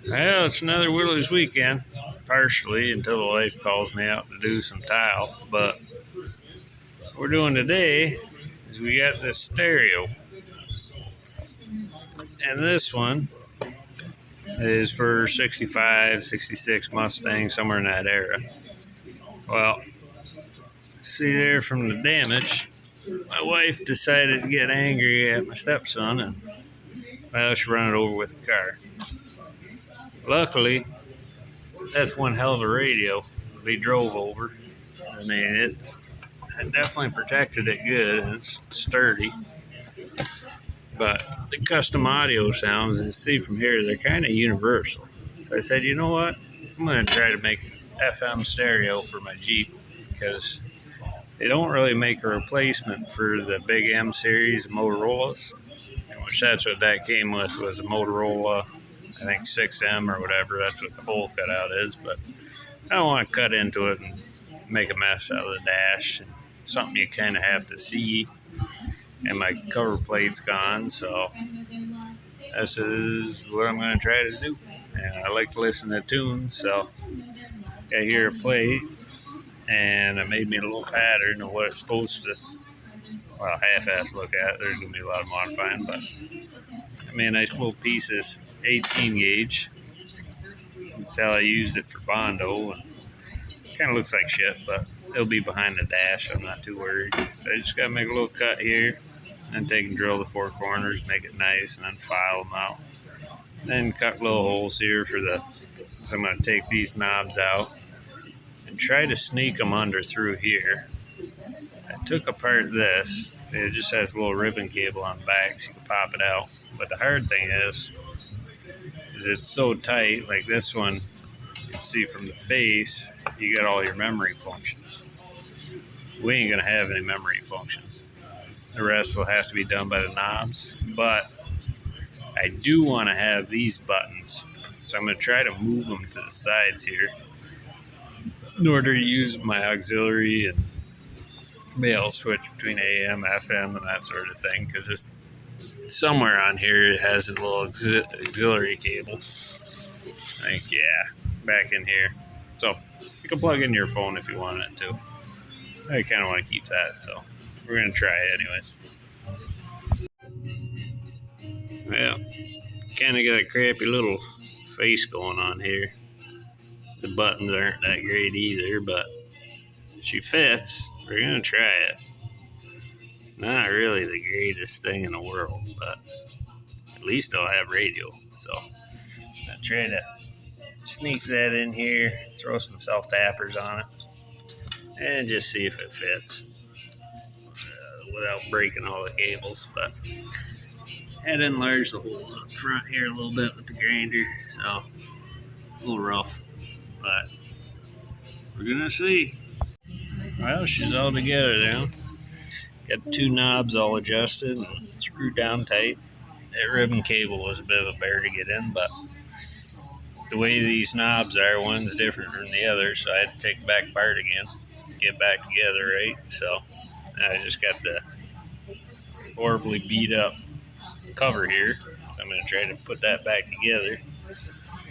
Well, it's another Willy's weekend, partially until the wife calls me out to do some tile. But what we're doing today is we got this stereo, and this one is for 65, 66 Mustang, somewhere in that era. Well, see there from the damage, my wife decided to get angry at my stepson, and well, she ran it over with the car. Luckily, that's one hell of a radio we drove over. I mean, it definitely protected it good, and it's sturdy. But the custom audio sounds, as you see from here, they're kind of universal. So I said, you know what? I'm going to try to make an FM stereo for my Jeep, because they don't really make a replacement for the big M series Motorola's, which that's what that came with, was a Motorola, I think 6M or whatever. That's what the hole cutout is. But I don't want to cut into it and make a mess out of the dash. Something you kind of have to see. And my cover plate's gone, so this is what I'm going to try to do. And I like to listen to tunes, so I hear a plate, and it made me a little pattern of what it's supposed to, well, half-ass look at. There's going to be a lot of modifying, but I mean, a nice little piece is 18 gauge. Until I used it for Bondo, and it kind of looks like shit, but it'll be behind the dash. I'm not too worried. So I just got to make a little cut here, and take and drill the four corners, make it nice, and then file them out. Then cut little holes here for the, so I'm going to take these knobs out and try to sneak them under through here. I took apart this. It just has a little ribbon cable on the back, so you can pop it out. But the hard thing is it's so tight. Like this one, you can see from the face, you got all your memory functions. We ain't going to have any memory functions. The rest will have to be done by the knobs, but I do want to have these buttons, so I'm going to try to move them to the sides here in order to use my auxiliary and be able to switch between AM, FM, and that sort of thing, because this somewhere on here it has a little auxiliary cable. I think, yeah, back in here. So you can plug in your phone if you want it to. I kind of want to keep that, so we're going to try it anyways. Well, kind of got a crappy little face going on here. The buttons aren't that great either, but she fits. We're going to try it. Not really the greatest thing in the world, but at least I'll have radio. So I'll try to sneak that in here, throw some self-tappers on it, and just see if it fits. Without breaking all the cables, but I had to enlarge the holes up front here a little bit with the grinder, so a little rough, but we're gonna see. Well, she's all together now. Got the two knobs all adjusted and screwed down tight. That ribbon cable was a bit of a bear to get in, but the way these knobs are, one's different from the other, so I had to take it back apart again, get back together, right? So I just got the horribly beat up cover here, so I'm going to try to put that back together.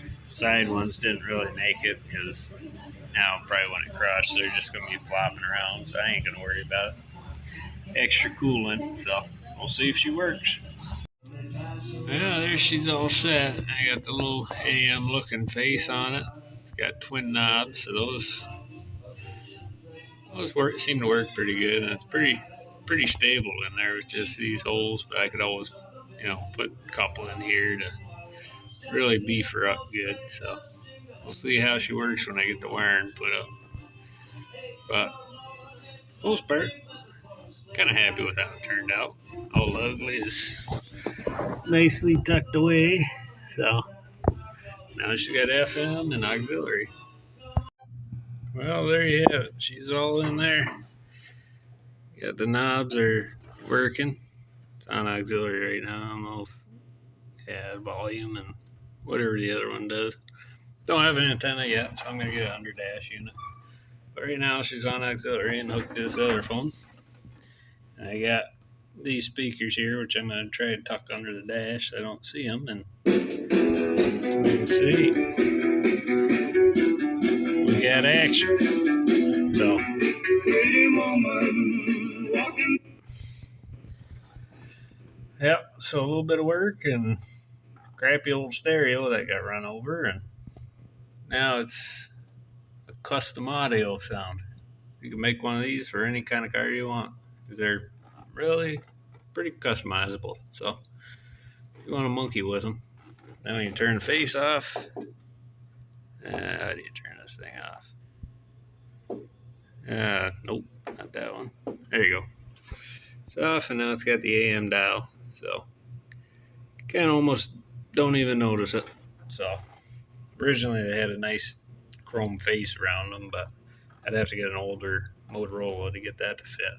Side ones didn't really make it, because now probably when it crushed, they're just going to be flopping around, so I ain't going to worry about it. Extra coolant, so we'll see if she works. Well, there she's all set. I got the little AM looking face on it. It's got twin knobs, so those seem to work pretty good, and it's pretty stable in there with just these holes, but I could always, put a couple in here to really beef her up good. So we'll see how she works when I get the wiring put up. But for the most part, kind of happy with how it turned out. All the ugly is nicely tucked away. So now she got FM and auxiliary. Well, there you have it. She's all in there. Got the knobs are working. It's on auxiliary right now. I don't know if volume and whatever the other one does. Don't have an antenna yet, so I'm gonna get an under dash unit. But right now she's on auxiliary and hooked to this other phone. And I got these speakers here, which I'm gonna try to tuck under the dash so I don't see them, and See, we got action. So, yep. So a little bit of work and crappy old stereo that got run over, and now it's a custom audio sound. You can make one of these for any kind of car you want. They're really pretty customizable. So if you want to monkey with them, then when you turn the face off, how do you turn this thing off? Nope, not that one. There you go. It's off, and now it's got the AM dial. So kind of almost don't even notice it. So originally they had a nice chrome face around them, but I'd have to get an older Motorola to get that to fit.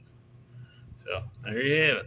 So there you have it.